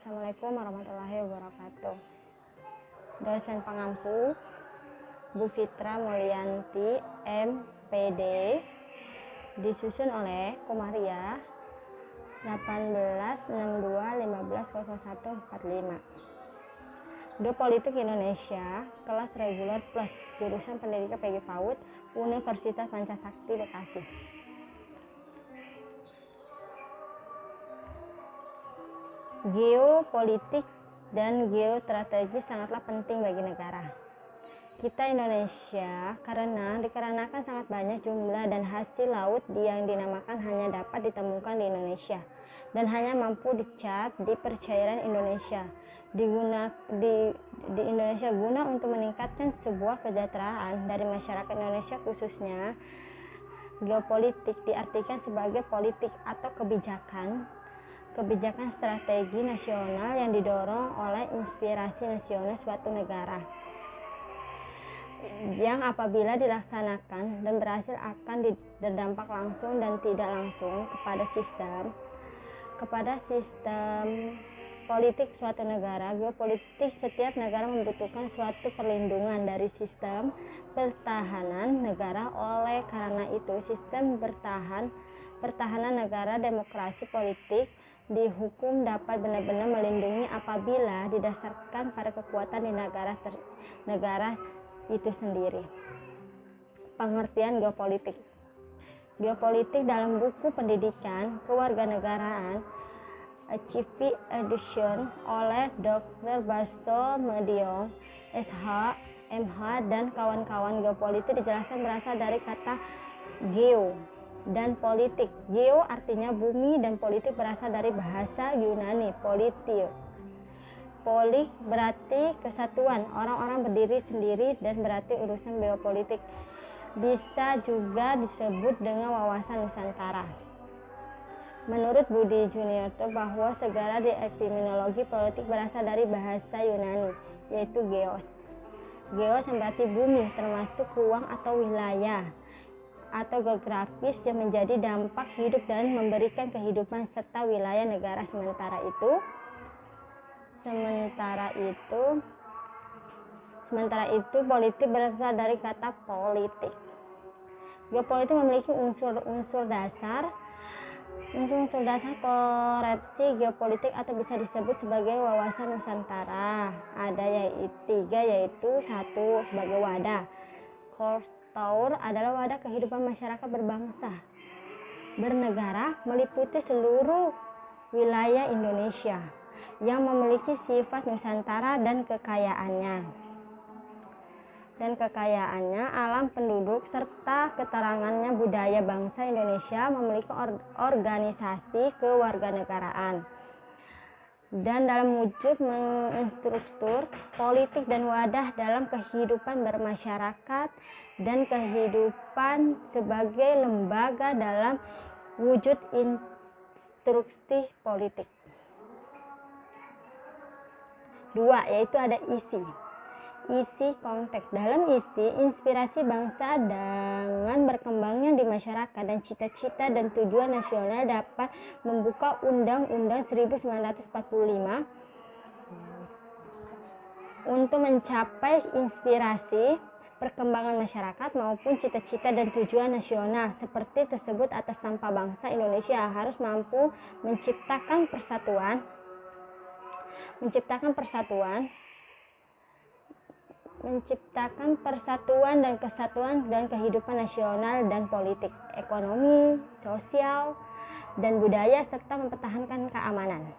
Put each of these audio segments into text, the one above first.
Assalamualaikum warahmatullahi wabarakatuh. Dosen pengampu Bu Fitra Mulyanti MPD, disusun oleh Komaria 1862150145. Geopolitik Indonesia, kelas reguler plus, jurusan Pendidikan PG PAUD, Universitas Pancasakti Bekasi. Geopolitik dan geostrategi sangatlah penting bagi negara kita Indonesia dikarenakan sangat banyak jumlah dan hasil laut yang dinamakan hanya dapat ditemukan di Indonesia dan hanya mampu dicap di perairan Indonesia di Indonesia guna untuk meningkatkan sebuah kesejahteraan dari masyarakat Indonesia. Khususnya geopolitik diartikan sebagai politik atau kebijakan strategi nasional yang didorong oleh inspirasi nasional suatu negara, yang apabila dilaksanakan dan berhasil akan berdampak langsung dan tidak langsung kepada sistem politik suatu negara. Geopolitik, setiap negara membutuhkan suatu perlindungan dari sistem pertahanan negara. Oleh karena itu, sistem pertahanan negara, demokrasi politik dihukum dapat benar-benar melindungi apabila didasarkan pada kekuatan di negara itu sendiri. Pengertian geopolitik. Geopolitik dalam buku pendidikan kewarganegaraan Civi Edition oleh Dr. Basto Mediong, SH, MH, dan kawan-kawan. Geopolitik dijelaskan berasal dari kata geo dan politik. Geo artinya bumi dan politik berasal dari bahasa Yunani politio. Polik berarti kesatuan, orang-orang berdiri sendiri, dan berarti urusan geopolitik. Bisa juga disebut dengan wawasan Nusantara. Menurut Budi Juniarto bahwa segala etimologi politik berasal dari bahasa Yunani, yaitu geos. Geos yang berarti bumi, termasuk ruang atau wilayah atau geografis yang menjadi dampak hidup dan memberikan kehidupan serta wilayah negara. Sementara itu politik berasal dari kata politik. Geopolitik memiliki unsur dasar konsepsi geopolitik atau bisa disebut sebagai wawasan Nusantara. Ada yaitu 1. Sebagai wadah. Taur adalah wadah kehidupan masyarakat berbangsa bernegara meliputi seluruh wilayah Indonesia yang memiliki sifat Nusantara dan kekayaannya, alam penduduk serta keterangannya budaya bangsa Indonesia, memiliki organisasi kewarganegaraan dan dalam wujud menginstruktur politik dan wadah dalam kehidupan bermasyarakat dan kehidupan sebagai lembaga dalam wujud instruksi politik. 2. Yaitu ada isi konteks. Dalam isi, inspirasi bangsa dengan berkembangnya di masyarakat dan cita-cita dan tujuan nasional dapat membuka Undang-Undang 1945 untuk mencapai inspirasi perkembangan masyarakat maupun cita-cita dan tujuan nasional seperti tersebut. Atas tanpa bangsa Indonesia harus mampu menciptakan persatuan dan kesatuan dan kehidupan nasional dan politik, ekonomi, sosial, dan budaya serta mempertahankan keamanan.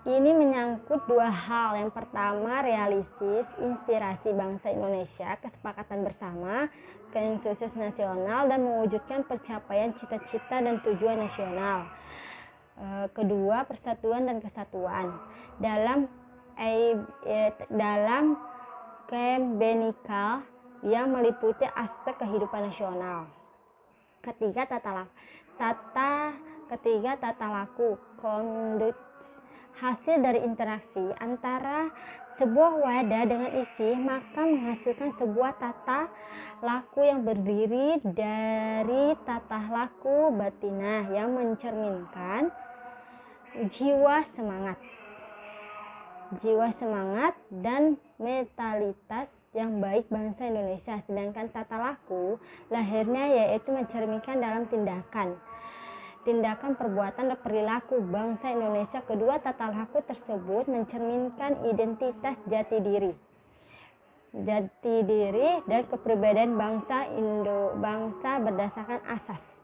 Ini menyangkut 2 hal. Yang pertama, realisis inspirasi bangsa Indonesia, kesepakatan bersama, konsensus nasional, dan mewujudkan pencapaian cita-cita dan tujuan nasional. Kedua, persatuan dan kesatuan dalam kebenikal yang meliputi aspek kehidupan nasional. Ketiga, tata laku, conduct, hasil dari interaksi antara sebuah wadah dengan isi, maka menghasilkan sebuah tata laku yang berdiri dari tata laku batinah yang mencerminkan jiwa semangat dan mentalitas yang baik bangsa Indonesia. Sedangkan tata laku lahirnya yaitu mencerminkan dalam tindakan, perbuatan, dan perilaku bangsa Indonesia. Kedua tata laku tersebut mencerminkan identitas jati diri dan kepribadian bangsa berdasarkan asas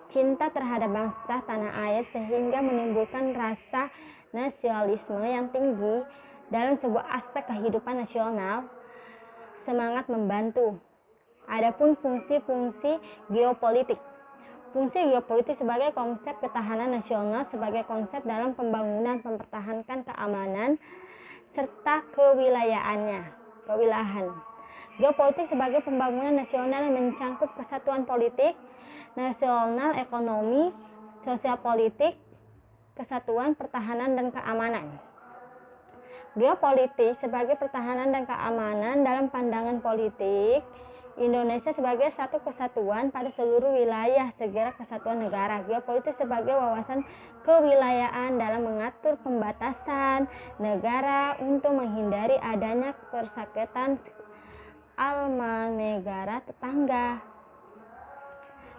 cinta terhadap bangsa tanah air, sehingga menimbulkan rasa nasionalisme yang tinggi dalam sebuah aspek kehidupan nasional. Semangat membantu. Adapun fungsi-fungsi geopolitik. Fungsi geopolitik sebagai konsep ketahanan nasional, sebagai konsep dalam pembangunan, mempertahankan keamanan serta kewilayahan. Geopolitik sebagai pembangunan nasional yang mencangkup kesatuan politik nasional, ekonomi, sosial politik, kesatuan, pertahanan, dan keamanan. Geopolitik sebagai pertahanan dan keamanan dalam pandangan politik Indonesia sebagai satu kesatuan pada seluruh wilayah segera kesatuan negara. Geopolitik sebagai wawasan kewilayahan dalam mengatur pembatasan negara untuk menghindari adanya persakitan alma negara tetangga.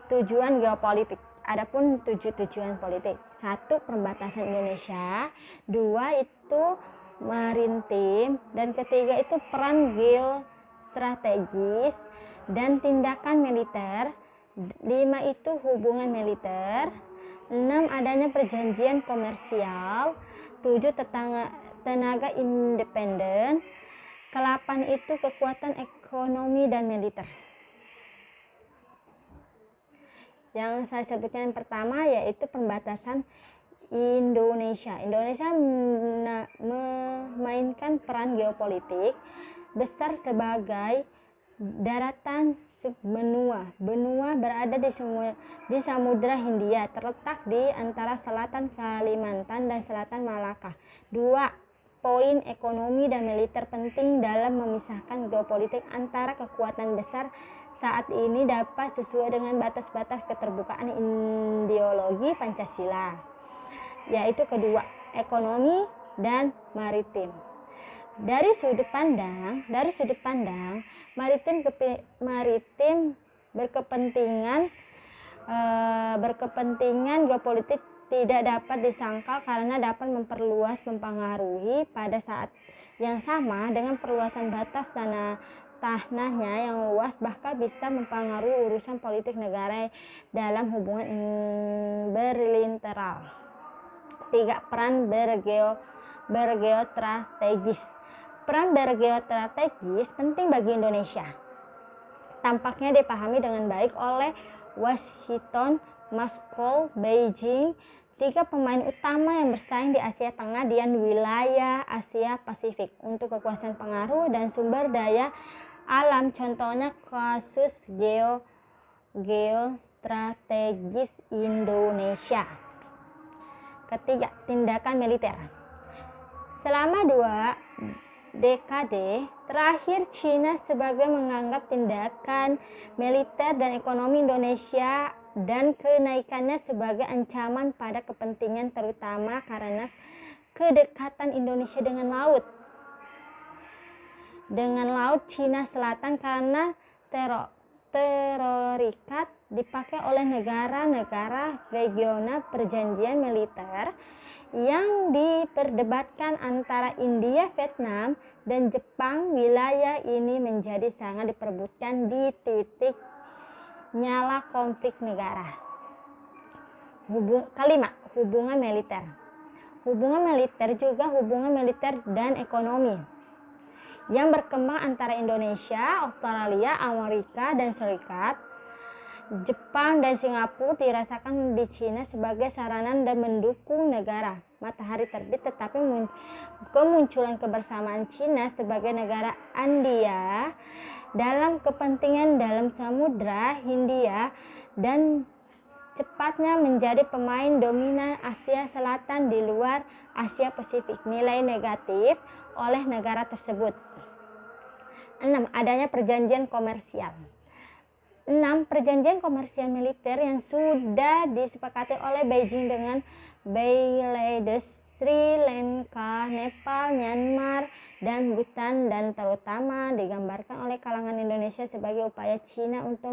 Tujuan geopolitik. Adapun tujuan politik. 1. Perbatasan Indonesia. 2. Itu maritim. Dan ketiga itu peran geostrategis dan tindakan militer. 5. Itu hubungan militer. 6. Adanya perjanjian komersial. 7. Tenaga independen. 8. Itu kekuatan ekonomi dan militer. Yang saya sebutkan yang pertama yaitu perbatasan Indonesia. Indonesia memainkan peran geopolitik besar sebagai daratan subbenua. Benua berada di Samudra Hindia, terletak di antara selatan Kalimantan dan selatan Malaka. 2. Poin ekonomi dan militer penting dalam memisahkan geopolitik antara kekuatan besar saat ini dapat sesuai dengan batas-batas keterbukaan ideologi Pancasila, yaitu kedua, ekonomi dan maritim. Dari sudut pandang maritim berkepentingan geopolitik tidak dapat disangkal karena dapat mempengaruhi pada saat yang sama dengan perluasan batas tanahnya yang luas, bahkan bisa mempengaruhi urusan politik negara dalam hubungan berlateral. 3. Peran bergeostrategis. Peran bergeostrategis penting bagi Indonesia. Tampaknya dipahami dengan baik oleh Washington, Moskow, Beijing, 3 pemain utama yang bersaing di Asia Tengah dan wilayah Asia Pasifik untuk kekuasaan pengaruh dan sumber daya alam. Contohnya kasus geostrategis Indonesia. Ketiga, tindakan militer. Selama 2 dekade terakhir, Cina sebagai menganggap tindakan militer dan ekonomi Indonesia dan kenaikannya sebagai ancaman pada kepentingan, terutama karena kedekatan Indonesia dengan laut Cina Selatan, karena terikat dipakai oleh negara-negara regional. Perjanjian militer yang diperdebatkan antara India, Vietnam, dan Jepang, wilayah ini menjadi sangat diperebutkan di titik nyala konflik negara. Kelima, hubungan militer. Hubungan militer juga hubungan militer dan ekonomi yang berkembang antara Indonesia, Australia, Amerika dan Serikat, Jepang dan Singapura dirasakan di Cina sebagai sarana dan mendukung negara matahari terbit, tetapi kemunculan kebersamaan Cina sebagai negara andia dalam kepentingan dalam Samudra Hindia dan cepatnya menjadi pemain dominan Asia Selatan di luar Asia Pasifik. Nilai negatif oleh negara tersebut. 6. Adanya perjanjian komersial. 6. Perjanjian komersial militer yang sudah disepakati oleh Beijing dengan Bangladesh, Sri Lanka, Nepal, Myanmar, dan Bhutan, dan terutama digambarkan oleh kalangan Indonesia sebagai upaya Cina untuk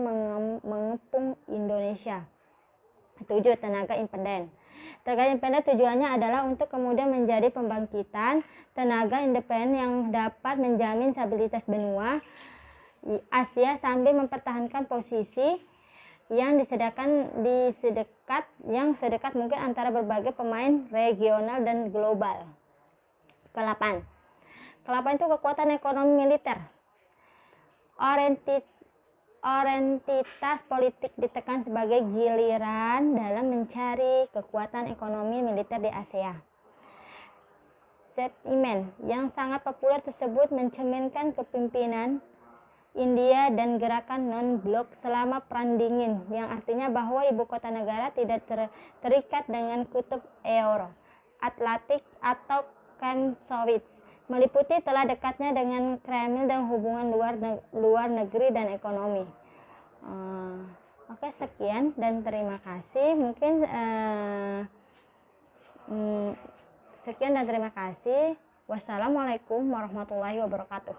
mengepung Indonesia. 7. Tenaga independen. Tenaga independen tujuannya adalah untuk kemudian menjadi pembangkitan tenaga independen yang dapat menjamin stabilitas benua Asia sambil mempertahankan posisi yang sedekat mungkin antara berbagai pemain regional dan global. Ke-8 itu kekuatan ekonomi militer. Orientitas politik ditekan sebagai giliran dalam mencari kekuatan ekonomi militer di Asia. Sentimen yang sangat populer tersebut mencerminkan kepemimpinan India dan gerakan non-blok selama Perang Dingin, yang artinya bahwa ibu kota negara tidak terikat dengan kutub Euro-Atlantik atau Camp Soviet, meliputi telah dekatnya dengan Kremlin dan hubungan luar negeri dan ekonomi. Oke, sekian dan terima kasih. Sekian dan terima kasih. Wassalamualaikum warahmatullahi wabarakatuh.